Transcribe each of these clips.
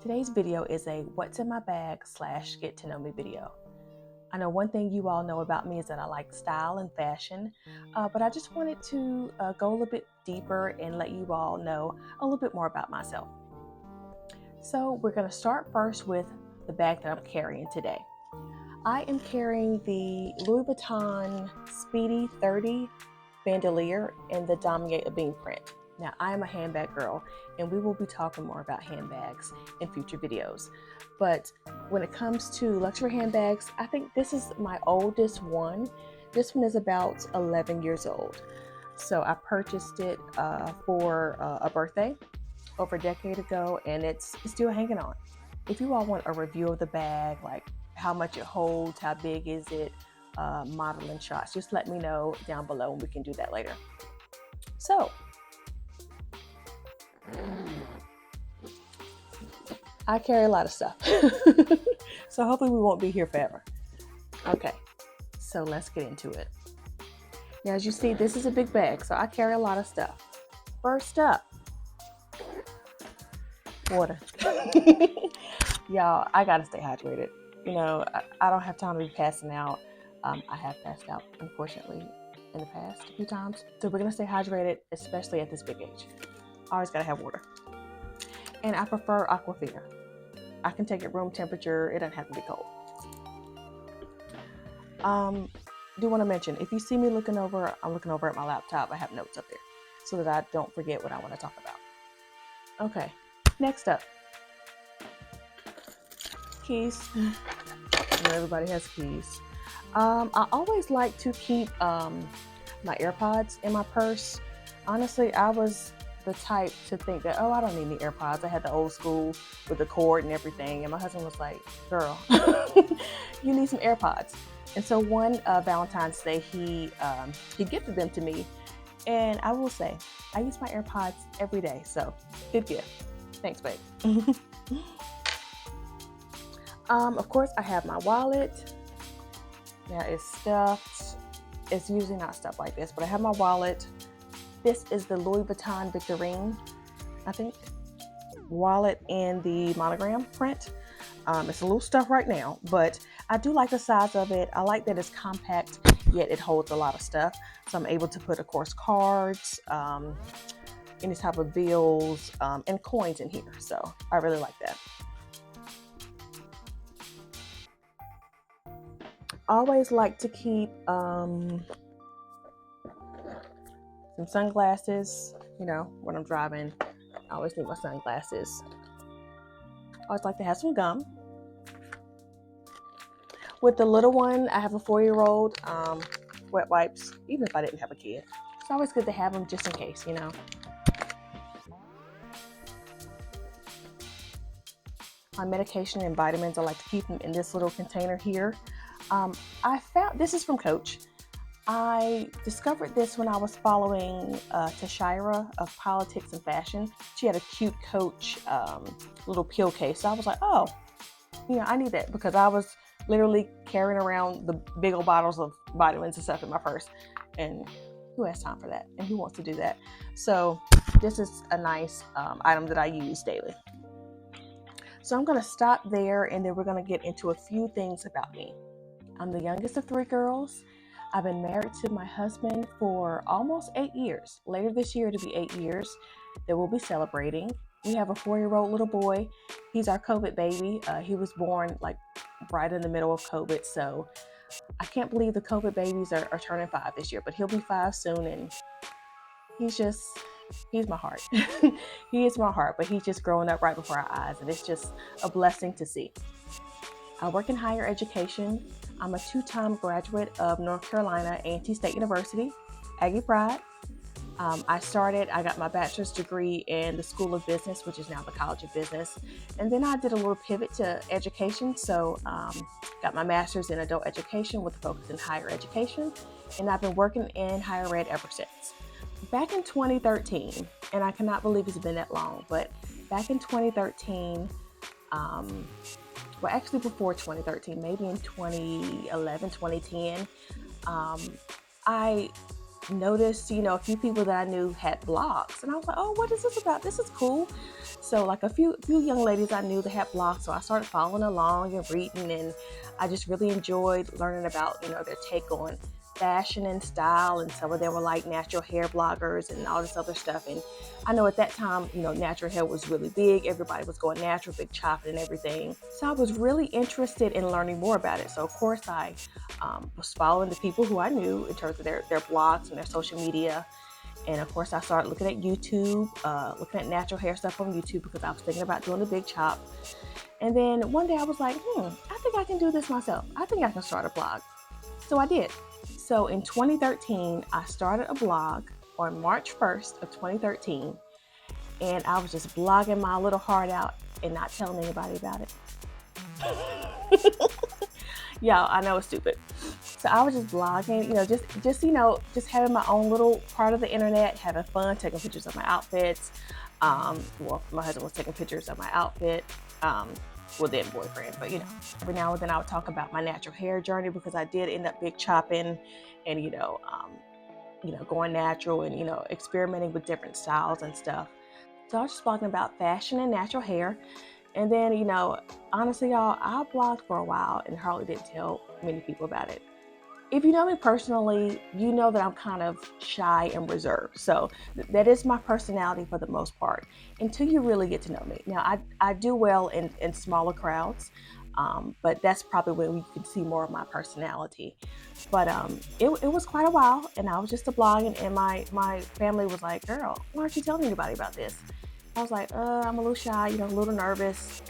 Today's video is a what's in my bag / get to know me video. I know one thing you all know about me is that I like style and fashion, but I just wanted to go a little bit deeper and let you all know a little bit more about myself. So we're going to start first with the bag that I'm carrying today. I am carrying the Louis Vuitton Speedy Bandouliere in the Damier Ebene print. Now, I am a handbag girl, and we will be talking more about handbags in future videos. But when it comes to luxury handbags, I think this is my oldest one. This one is about 11 years old. So I purchased it for a birthday over a decade ago, and it's still hanging on. If you all want a review of the bag, like how much it holds, how big is it, modeling shots, just let me know down below and we can do that later. So I carry a lot of stuff. So hopefully we won't be here forever. Okay, so let's get into it. Now, as you see, this is a big bag, so I carry a lot of stuff. First up, water. Y'all, I gotta stay hydrated. You know, I don't have time to be passing out. I have passed out, unfortunately, in the past a few times. So we're gonna stay hydrated, especially at this big age. Always gotta have water. And I prefer Aquafina. I can take it room temperature. It doesn't have to be cold. Do want to mention, if you see me looking over, I'm looking over at my laptop. I have notes up there so that I don't forget what I want to talk about. Okay, next up. Keys. You know, everybody has keys. I always like to keep my AirPods in my purse. Honestly, I was the type to think that, oh, I don't need any AirPods. I had the old school with the cord and everything. And my husband was like, girl, you need some AirPods. And so one Valentine's Day, he gifted them to me. And I will say, I use my AirPods every day. So good gift. Thanks, babe. Of course, I have my wallet. Now it's stuffed. It's usually not stuffed like this, but I have my wallet. This is the Louis Vuitton Victorine, I think, wallet in the monogram print. It's a little stuff right now, but I do like the size of it. I like that it's compact, yet it holds a lot of stuff. So I'm able to put, of course, cards, any type of bills, and coins in here. So I really like that. I always like to keep some sunglasses, you know, when I'm driving. I always need my sunglasses. I always like to have some gum. With the little one, I have a 4-year-old, wet wipes, even if I didn't have a kid. It's always good to have them just in case, you know. My medication and vitamins, I like to keep them in this little container here. I found, this is from Coach. I discovered this when I was following Tashira of Politics and Fashion. She had a cute Coach little pill case. So I was like, oh, you know, I need that, because I was literally carrying around the big old bottles of vitamins and stuff in my purse. And who has time for that? And who wants to do that? So this is a nice item that I use daily. So I'm going to stop there, and then we're going to get into a few things about me. I'm the youngest of 3 girls. I've been married to my husband for almost 8 years. Later this year, it'll be 8 years that we'll be celebrating. We have a 4-year-old little boy. He's our COVID baby. He was born like right in the middle of COVID. So I can't believe the COVID babies are turning 5 this year, but he'll be 5 soon. And he's my heart. He is my heart, but he's just growing up right before our eyes. And it's just a blessing to see. I work in higher education. I'm a 2-time graduate of North Carolina A&T State University, Aggie Pride. I got my bachelor's degree in the School of Business, which is now the College of Business. And then I did a little pivot to education. So got my master's in adult education with a focus in higher education. And I've been working in higher ed ever since. Back in 2013, and I cannot believe it's been that long, but back in 2013, well, actually before 2013, maybe in 2011, 2010, I noticed, a few people that I knew had blogs, and I was like, oh, what is this about? This is cool. So like a few young ladies I knew that had blogs, so I started following along and reading, and I just really enjoyed learning about, their take on fashion and style. And some of them were like natural hair bloggers and all this other stuff. And I know at that time, natural hair was really big. Everybody was going natural, big chopping and everything. So I was really interested in learning more about it. So of course I was following the people who I knew in terms of their blogs and their social media. And of course I started looking at YouTube, looking at natural hair stuff on YouTube, because I was thinking about doing a big chop. And then one day I was like, I think I can do this myself. I think I can start a blog. So I did. So in 2013, I started a blog on March 1st of 2013. And I was just blogging my little heart out and not telling anybody about it. Y'all, I know it's stupid. So I was just blogging, just having my own little part of the internet, having fun, taking pictures of my outfits. Well, my husband was taking pictures of my outfit. Well, then boyfriend, but every now and then I would talk about my natural hair journey, because I did end up big chopping and, going natural and, experimenting with different styles and stuff. So I was just blogging about fashion and natural hair. And then, honestly, y'all, I blogged for a while and hardly didn't tell many people about it. If you know me personally, you know that I'm kind of shy and reserved. So that is my personality for the most part, until you really get to know me. Now, I do well in smaller crowds, but that's probably when you can see more of my personality. But it was quite a while, and I was just a blogging, and my family was like, girl, why aren't you telling anybody about this? I was like, I'm a little shy, a little nervous.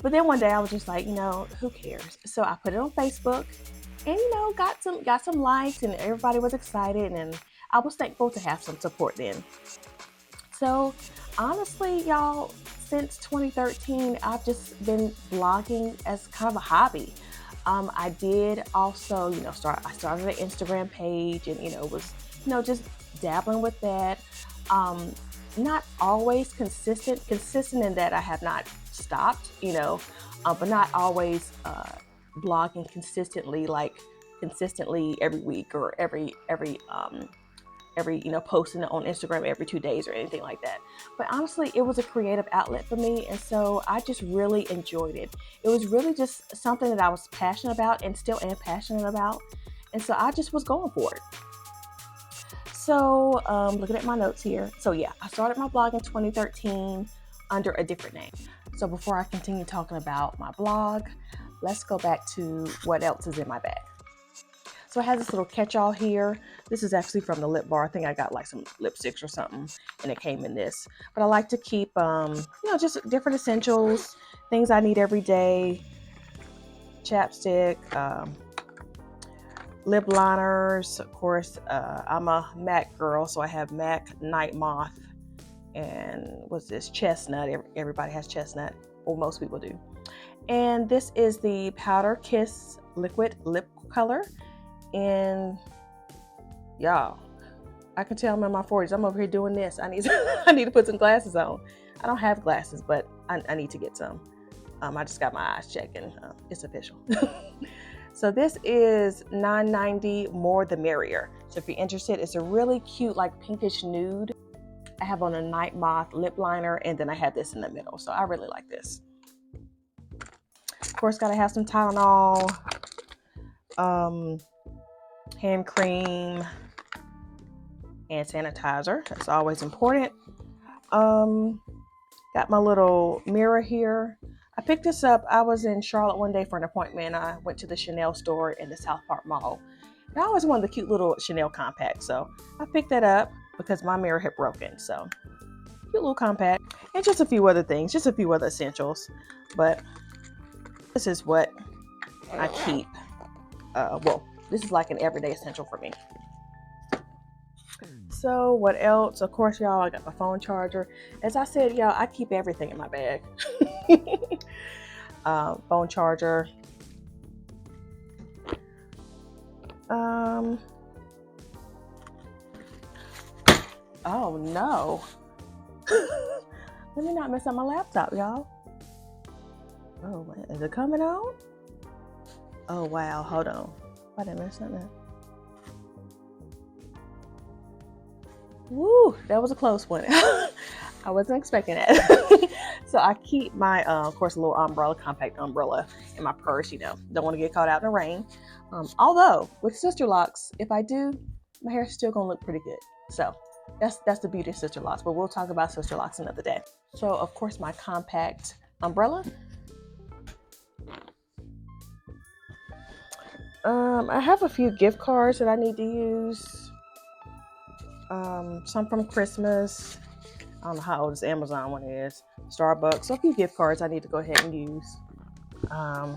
But then one day I was just like, who cares? So I put it on Facebook, and got some likes, and everybody was excited, and I was thankful to have some support then. So honestly, y'all, since 2013, I've just been blogging as kind of a hobby. I did also, I started an Instagram page, and was, just dabbling with that. Not always consistent in that I have not stopped, but not always blogging consistently every week, or every posting on Instagram every 2 days or anything like that. But honestly, it was a creative outlet for me, and so I just really enjoyed it. It was really just something that I was passionate about and still am passionate about, and so I just was going for it. So looking at my notes here, so yeah, I started my blog in 2013 under a different name. So before I continue talking about my blog, let's go back to what else is in my bag. So I have this little catch-all here. This is actually from the lip bar. I think I got like some lipsticks or something, and it came in this. But I like to keep, just different essentials, things I need every day. Chapstick, lip liners. Of course, I'm a MAC girl, so I have MAC Night Moth, and what's this? Chestnut. Everybody has chestnut, or most people do. And this is the Powder Kiss Liquid Lip Color. And y'all, I can tell I'm in my 40s. I'm over here doing this. I need to put some glasses on. I don't have glasses, but I need to get some. I just got my eyes checked, and it's official. So this is $9.90, more the merrier. So if you're interested, it's a really cute, like pinkish nude. I have on a Night Moth lip liner, and then I have this in the middle. So I really like this. Of course, gotta have some Tylenol, hand cream, and sanitizer. That's always important. Got my little mirror here. I picked this up. I was in Charlotte one day for an appointment. I went to the Chanel store in the South Park Mall. And I always wanted the cute little Chanel compact. So I picked that up because my mirror had broken. So cute little compact. And just a few other things, just a few other essentials. But this is what I keep. This is like an everyday essential for me. So what else? Of course, y'all, I got my phone charger. As I said, y'all, I keep everything in my bag. Phone charger. Oh no. Let me not mess up my laptop, y'all. Oh, is it coming on? Oh wow, hold on. I didn't mess something up. Woo, that was a close one. I wasn't expecting that. So I keep my, of course, a little umbrella, compact umbrella in my purse, you know, don't want to get caught out in the rain. Although with Sister Locks, if I do, my hair's still gonna look pretty good. So that's the beauty of Sister Locks, but we'll talk about Sister Locks another day. So of course my compact umbrella. I have a few gift cards that I need to use. Some from Christmas. I don't know how old this Amazon one is. Starbucks. So a few gift cards I need to go ahead and use. I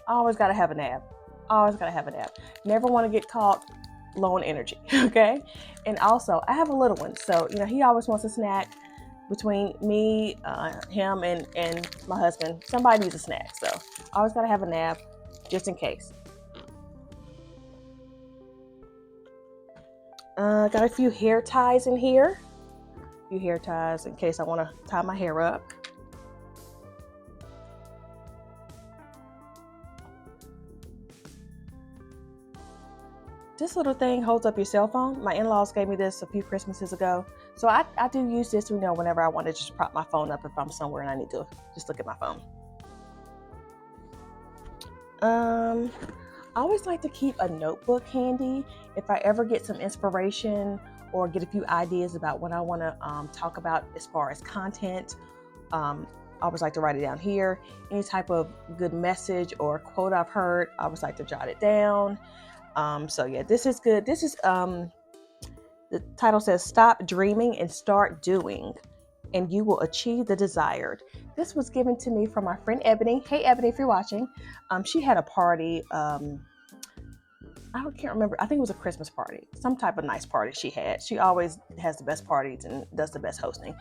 always gotta have a nap. Always gotta have a nap. Never want to get caught low on energy. Okay. And also I have a little one, so you know he always wants a snack. Between me, him, and my husband, somebody needs a snack. So I always gotta have a nap just in case. Got a few hair ties in here. A few hair ties in case I want to tie my hair up. This little thing holds up your cell phone. My in-laws gave me this a few Christmases ago. So I do use this, you know, whenever I want to just prop my phone up if I'm somewhere and I need to just look at my phone. I always like to keep a notebook handy if I ever get some inspiration or get a few ideas about what I want to talk about as far as content. I always like to write it down here. Any type of good message or quote I've heard, I always like to jot it down. So yeah, this is good. This is, the title says, Stop Dreaming and Start Doing, and you will achieve the desired. This was given to me from my friend Ebene. Hey, Ebene, if you're watching. She had a party. I can't remember. I think it was a Christmas party. Some type of nice party she had. She always has the best parties and does the best hosting.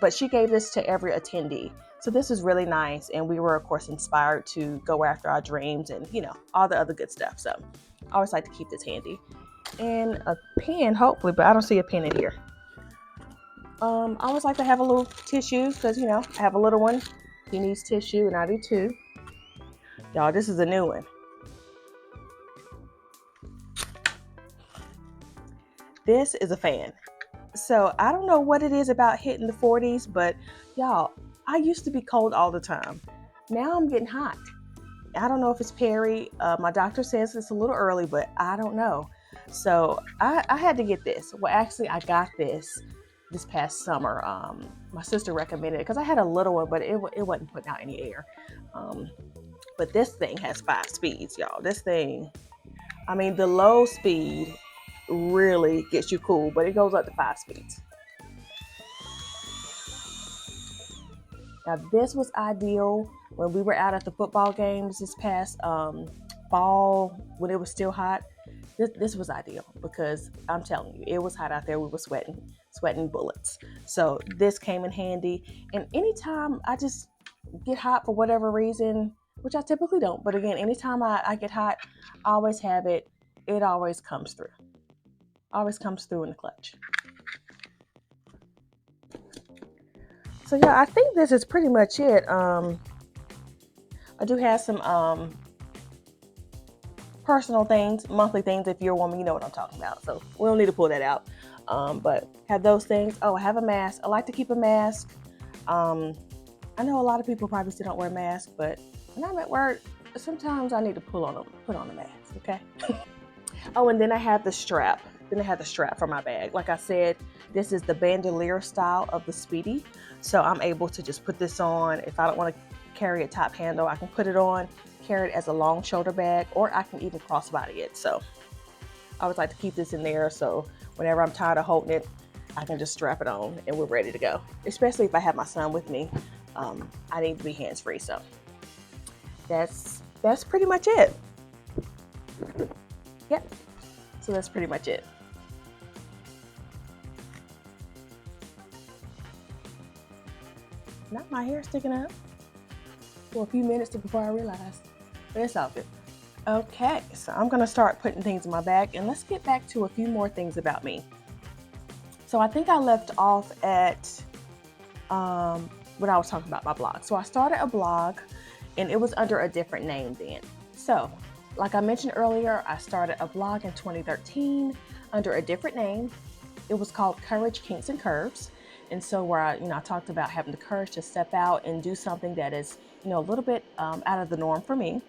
But she gave this to every attendee. So this is really nice. And we were, of course, inspired to go after our dreams and, you know, all the other good stuff. So I always like to keep this handy. And a pen, hopefully, but I don't see a pen in here. I always like to have a little tissue because, you know, I have a little one. He needs tissue and I do too. Y'all, this is a new one. This is a fan. So I don't know what it is about hitting the 40s, but y'all, I used to be cold all the time. Now I'm getting hot. I don't know if it's Perry. My doctor says it's a little early, but I don't know. So I had to get this. Well, actually, I got this past summer. My sister recommended it because I had a little one, but it wasn't putting out any air. But this thing has 5 speeds, y'all. This thing, I mean, the low speed really gets you cool, but it goes up to 5 speeds. Now, this was ideal when we were out at the football games this past fall when it was still hot. This was ideal because I'm telling you, it was hot out there. We were sweating bullets. So this came in handy. And anytime I just get hot for whatever reason, which I typically don't, but again, anytime I get hot, I always have it. It always comes through. Always comes through in the clutch. So yeah, I think this is pretty much it. I do have some personal things, monthly things. If you're a woman, you know what I'm talking about. So we don't need to pull that out. But have those things. Oh, I have a mask. I like to keep a mask. I know a lot of people probably still don't wear masks, but when I'm at work, sometimes I need to put on a mask, okay? Oh, and then I have the strap. For my bag. Like I said, this is the bandouliere style of the Speedy. So I'm able to just put this on. If I don't want to carry a top handle, I can put it on, carry it as a long shoulder bag, or I can even crossbody it. So I always like to keep this in there. So whenever I'm tired of holding it, I can just strap it on and we're ready to go. Especially if I have my son with me. I need to be hands-free. So that's pretty much it. Yep. So that's pretty much it. Not my hair sticking up for a few minutes before I realized, but it's all good. Okay, so I'm gonna start putting things in my bag, and let's get back to a few more things about me. So I think I left off at when I was talking about my blog. So I started a blog, and it was under a different name then. So like I mentioned earlier, I started a blog in 2013. under a different name. It was called Courage, Kinks, and Curves. And so where I talked about having the courage to step out and do something that is, a little bit out of the norm for me.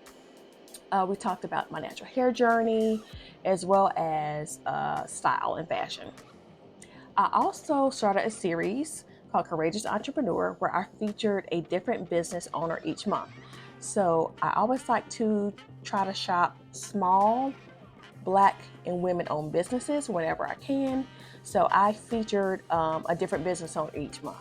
We talked about my natural hair journey, as well as style and fashion. I also started a series called Courageous Entrepreneur, where I featured a different business owner each month. So I always like to try to shop small Black and women-owned businesses whenever I can. So I featured a different business owner each month.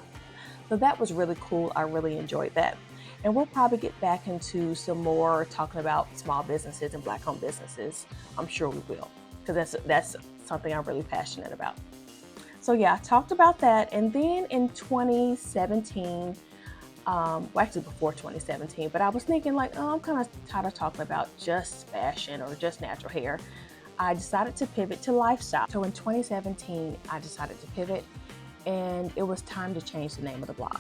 So that was really cool. I really enjoyed that. And we'll probably get back into some more talking about small businesses and Black-owned businesses. I'm sure we will, because that's something I'm really passionate about. So yeah, I talked about that. And then in 2017, well, actually before 2017, but I was thinking like, oh, I'm kind of tired of talking about just fashion or just natural hair. I decided to pivot to lifestyle. So in 2017, I decided to pivot, and it was time to change the name of the blog.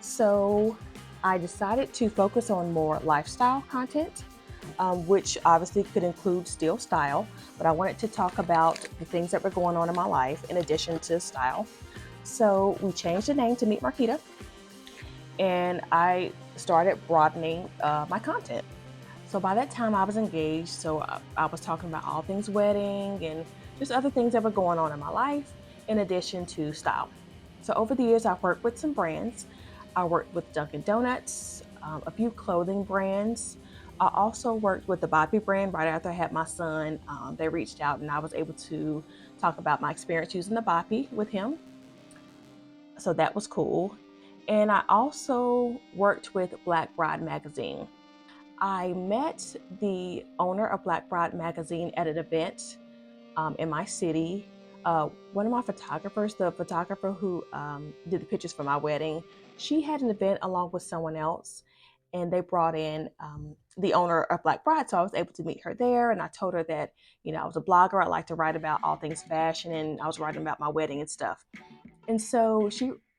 So I decided to focus on more lifestyle content, which obviously could include still style, but I wanted to talk about the things that were going on in my life in addition to style. So we changed the name to Meet Marquita, and I started broadening my content. So by that time I was engaged, so I was talking about all things wedding and just other things that were going on in my life in addition to style. So over the years I've worked with some brands. I worked with Dunkin' Donuts, a few clothing brands. I also worked with the Boppy brand right after I had my son. They reached out and I was able to talk about my experience using the Boppy with him. So that was cool. And I also worked with Black Bride magazine. I met the owner of Black Bride magazine at an event in my city. One of my photographers, the photographer who did the pictures for my wedding, she had an event along with someone else, and they brought in the owner of Black Bride. So I was able to meet her there, and I told her that, I was a blogger. I like to write about all things fashion, and I was writing about my wedding and stuff. And so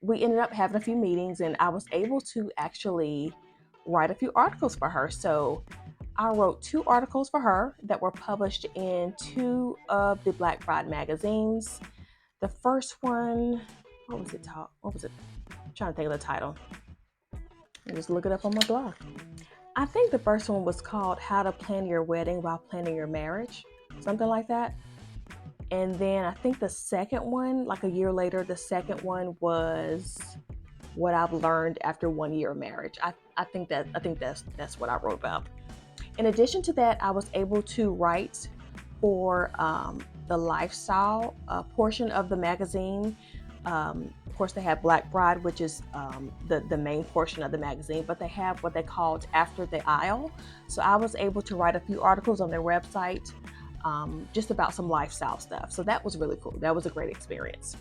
we ended up having a few meetings, and I was able to actually write a few articles for her. So I wrote 2 articles for her that were published in 2 of the Black Bride magazines. The first one, what was it? I'm trying to think of the title. I just look it up on my blog. I think the first one was called How to Plan Your Wedding While Planning Your Marriage, something like that. And then I think the second one, like a year later, the second one was What I've Learned After 1 Year of Marriage. I think that's what I wrote about. In addition to that, I was able to write for the lifestyle portion of the magazine. Of course, they have Black Bride, which is the main portion of the magazine, but they have what they called After the Aisle. So I was able to write a few articles on their website just about some lifestyle stuff. So that was really cool. That was a great experience.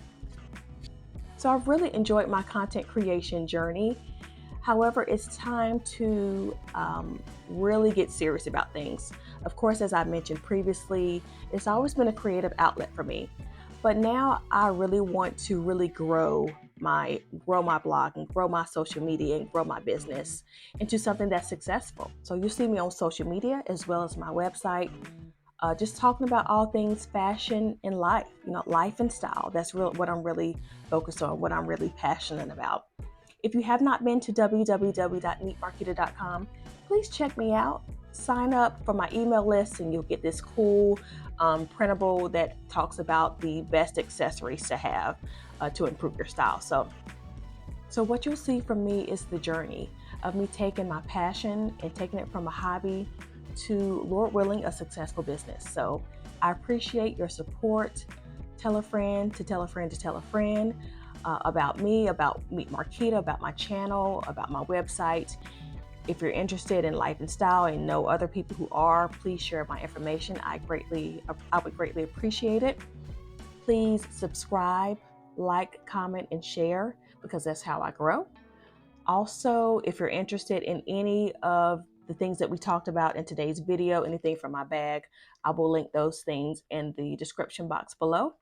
So I've really enjoyed my content creation journey. However, it's time to really get serious about things. Of course, as I mentioned previously, it's always been a creative outlet for me. But now I really want to really grow my blog and grow my social media and grow my business into something that's successful. So you see me on social media as well as my website, just talking about all things fashion and life, life and style. That's what I'm really focused on, what I'm really passionate about. If you have not been to www.meetmarquita.com, please check me out. Sign up for my email list and you'll get this cool printable that talks about the best accessories to have to improve your style. So what you'll see from me is the journey of me taking my passion and taking it from a hobby to, Lord willing, a successful business. So I appreciate your support. Tell a friend to tell a friend to tell a friend about me, about Meet Marquita, about my channel, about my website. If you're interested in life and style and know other people who are, please share my information. I would greatly appreciate it. Please subscribe, like, comment, and share, because that's how I grow. Also, if you're interested in any of the things that we talked about in today's video, anything from my bag, I will link those things in the description box below.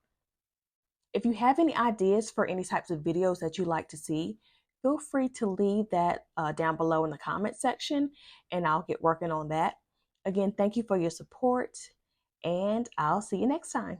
If you have any ideas for any types of videos that you'd like to see, feel free to leave that down below in the comment section, and I'll get working on that. Again, thank you for your support, and I'll see you next time.